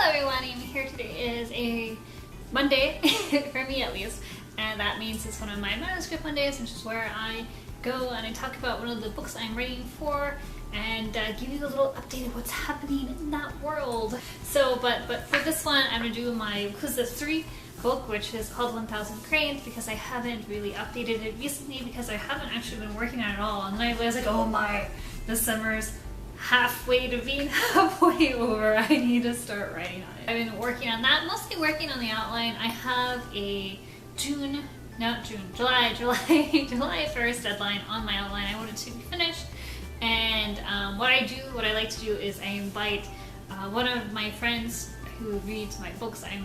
everyone, I'm here today is a Monday, for me at least, and that means it's one of my Manuscript Mondays, which is where I go and I talk about one of the books I'm writing for and give you a little update of what's happening in that world. So, but for this one, I'm going to do my Yakuza 3 book, which is called 1000 Cranes, because I haven't really updated it recently because I haven't actually been working on it at all, and then I was like, oh my, this summer's halfway to being halfway over. I need to start writing on it. I've been working on that, mostly working on the outline. I have a July 1st deadline on my outline. I want it to be finished, and what I like to do is I invite one of my friends who reads my books. I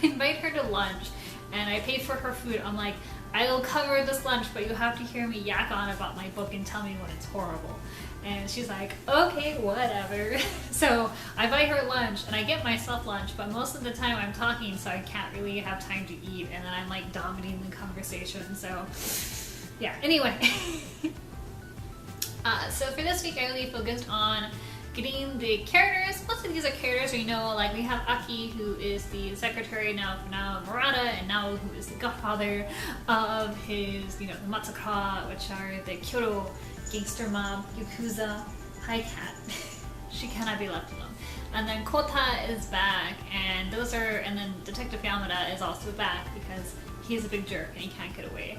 invite her to lunch, and I pay for her food. I'm like, I will cover this lunch, but you have to hear me yak on about my book and tell me when it's horrible. And she's like, okay, whatever. So I buy her lunch and I get myself lunch, but most of the time I'm talking, so I can't really have time to eat, and then I'm like dominating the conversation. So yeah, anyway. So for this week I really focused on getting the characters. Most of these are characters we know, like we have Aki, who is the secretary now Murata, and now who is the godfather of his, the Matsukara, which are the Kyoto gangster mob, Yakuza, High Cat. She cannot be left alone. And then Kota is back, and then Detective Yamada is also back because he's a big jerk and he can't get away.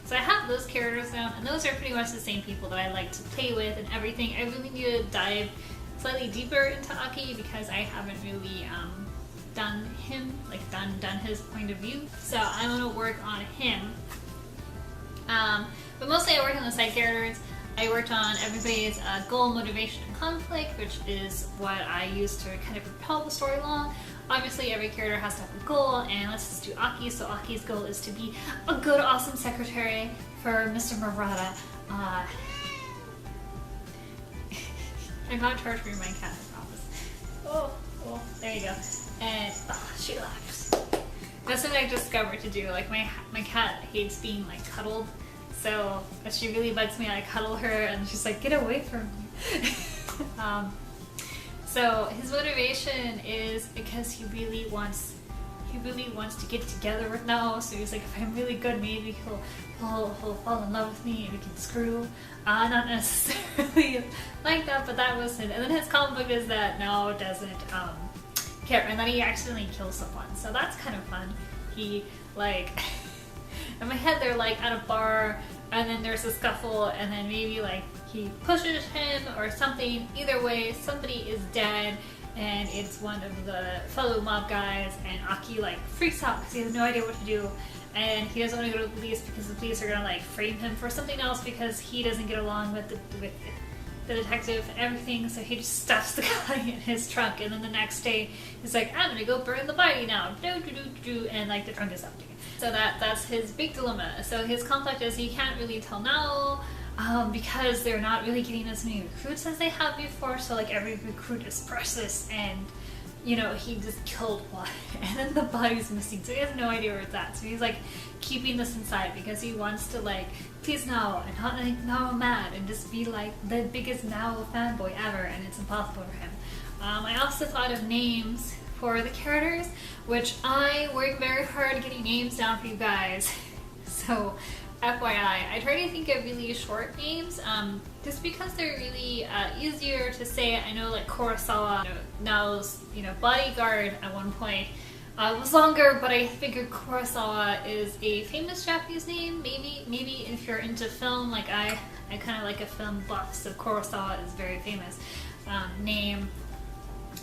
So I have those characters now, and those are pretty much the same people that I like to play with and everything. I really need to dive slightly deeper into Aki because I haven't really done him, done his point of view. So I'm gonna work on him. But mostly I worked on the side characters. I worked on everybody's goal, motivation, and conflict, which is what I use to kind of propel the story along. Obviously, every character has to have a goal, and let's just do Aki. So Aki's goal is to be a good, awesome secretary for Mr. Murata. I'm not torturing my cat, I promise. Oh, there you go. And she laughs. That's what I discovered to do. Like my cat hates being cuddled. So she really bugs me. I cuddle her and she's like, get away from me. So his motivation is because he really wants to get together with Nao. So he's like, if I'm really good, maybe he'll fall in love with me and we can screw. Not necessarily like that, but that was it. And then his comic book is that Nao doesn't care, and then he accidentally kills someone. So that's kind of fun. He in my head, they're at a bar, and then there's a scuffle, and then maybe he pushes him or something. Either way, somebody is dead, and it's one of the fellow mob guys, and Aki freaks out because he has no idea what to do, and he doesn't want to go to the police because the police are gonna frame him for something else because he doesn't get along with the detective and everything. So he just stuffs the guy in his trunk, and then the next day he's like, I'm gonna go burn the body now, and the trunk is empty. So that's his big dilemma. So his conflict is he can't really tell now because they're not really getting as many recruits as they have before. So every recruit is precious, and he just killed one, and then the body's missing. So he has no idea where it's at. So he's keeping this inside because he wants to please Nao and not make Nao mad and just be the biggest Nao fanboy ever, and it's impossible for him. I also thought of names for the characters, which I work very hard getting names down for you guys. So FYI, I try to think of really short names, just because they're really easier to say. I know Kurosawa, Nao's bodyguard at one point was longer, but I figured Kurosawa is a famous Japanese name. Maybe if you're into film, I kind of like a film buff, so Kurosawa is very famous name.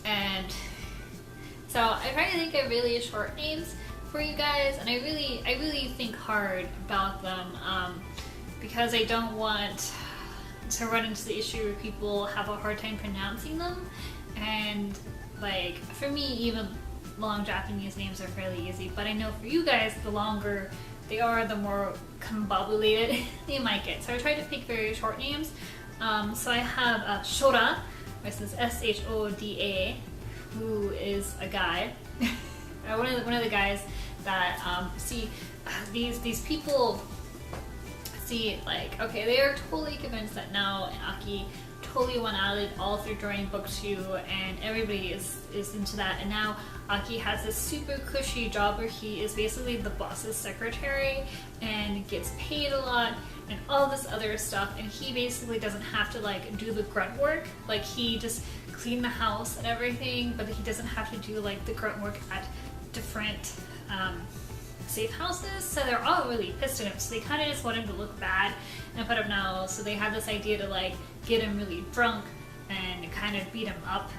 And so I try to think of really short names for you guys, and I really think hard about them because I don't want to run into the issue where people have a hard time pronouncing them. And for me, even long Japanese names are fairly easy, but I know for you guys, the longer they are, the more combobulated they might get. So I try to pick very short names. So I have Shoda, which is Shoda, who is a guy, one of the guys that these people see okay, they are totally convinced that Nao and Aki totally went at it all through during book 2, and everybody is into that. And now Aki has this super cushy job where he is basically the boss's secretary and gets paid a lot and all this other stuff, and he basically doesn't have to like do the grunt work. Like, he just clean the house and everything, but he doesn't have to do like the grunt work at different safe houses. So they're all really pissed at him, so they kind of just want him to look bad and put him now. So they had this idea to like get him really drunk and kind of beat him up.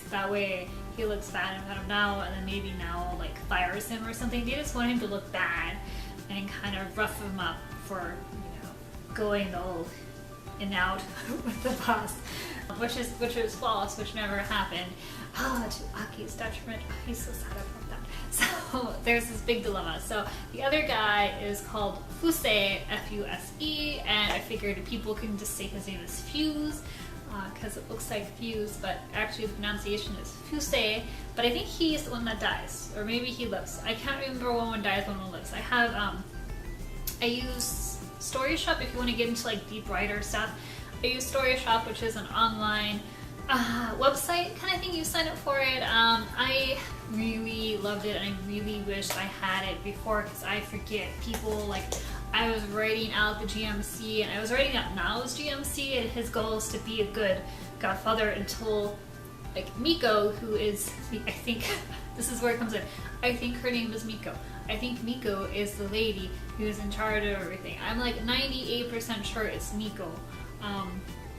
That way he looks bad and put him now, and then maybe now like fires him or something. They just want him to look bad and kind of rough him up for, you know, going all in and out with the boss, which is false, which never happened. To Aki's detriment. He's so sad about that. So there's this big dilemma. So the other guy is called Fuse, F-U-S-E, and I figured people can just say his name is Fuse, because it looks like Fuse, but actually the pronunciation is Fuse. But I think he's the one that dies, or maybe he lives. I can't remember when one dies, when one lives. I use Story Shop if you want to get into like deep writer stuff. I use Story Shop, which is an online website kind of thing. You sign up for it. I really loved it, and I really wished I had it before, because I forget people. Like, I was writing out the GMC, and I was writing out Nao's GMC, and his goal is to be a good godfather until like Miko, who is, I think this is where it comes in. I think her name is Miko. I think Miko is the lady who's in charge of everything. I'm like 98% sure it's Miko.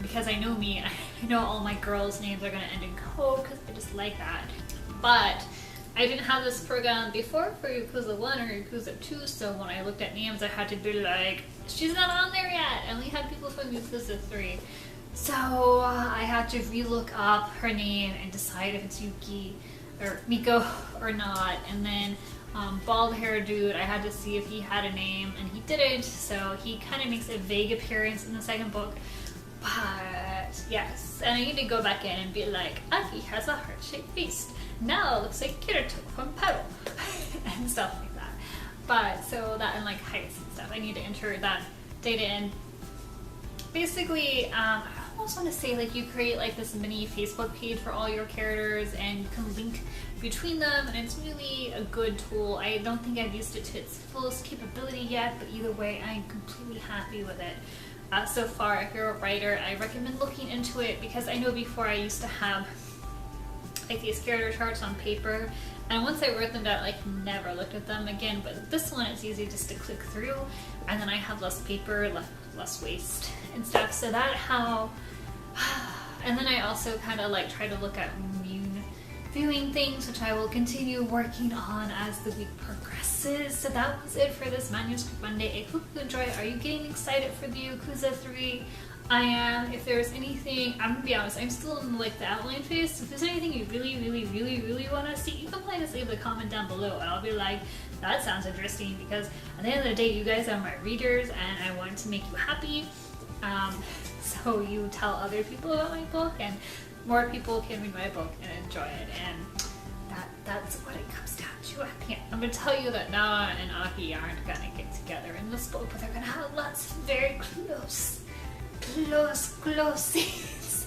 Because I know me, and I know all my girls' names are going to end in code, because I just like that. But I didn't have this program before for Yakuza 1 or Yakuza 2, so when I looked at names, I had to be like, she's not on there yet! I only had people from Yakuza 3. So I had to relook up her name and decide if it's Yuki or Miko or not. And then bald hair dude, I had to see if he had a name, and he didn't, so he kind of makes a vague appearance in the second book. But yes, and I need to go back in and be like, Aki has a heart-shaped face. Now it looks like Kirito from Pedal and stuff like that. But so that, and like heights and stuff, I need to enter that data in. Basically, I almost want to say like you create like this mini Facebook page for all your characters, and you can link between them, and it's really a good tool. I don't think I've used it to its fullest capability yet, but either way, I'm completely happy with it. So far, if you're a writer, I recommend looking into it, because I know before I used to have like these character charts on paper, and once I wrote them down, like never looked at them again. But this one, it's easy just to click through, and then I have less paper, less waste and stuff. So that how, and then I also kind of like try to look at viewing things, which I will continue working on as the week progresses. So that was it for this Manuscript Monday. I hope you enjoy it. Are you getting excited for the Yakuza 3? I am. If there's anything, I'm gonna be honest, I'm still in like the outline phase, so if there's anything you really want to see, you can probably just leave a comment down below, and I'll be like, that sounds interesting, because at the end of the day, you guys are my readers, and I want to make you happy, so you tell other people about my book, and more people can read my book and enjoy it, and that's what it comes down to. I'm gonna tell you that Nawa and Aki aren't gonna get together in this book, but they're gonna have lots of very close scenes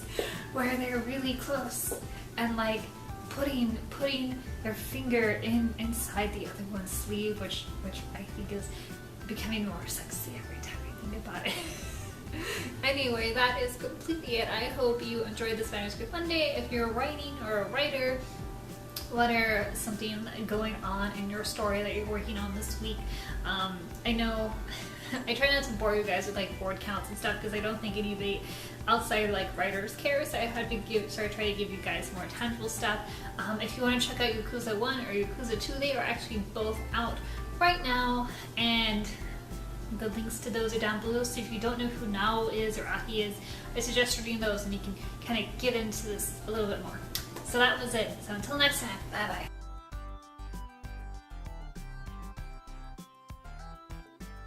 where they're really close, and like putting their finger inside the other one's sleeve, which I think is becoming more sexy every time I think about it. Anyway, that is completely it. I hope you enjoyed this Manuscript Monday. If you're writing or a writer, what are something going on in your story that you're working on this week? I know I try not to bore you guys with like word counts and stuff, because I don't think anybody outside like writers care, so I had to try to give you guys more tangible stuff. If you want to check out Yakuza 1 or Yakuza 2, they are actually both out right now, and the links to those are down below, so if you don't know who Nao is or Aki is, I suggest reading those, and you can kind of get into this a little bit more. So that was it. So until next time, bye bye.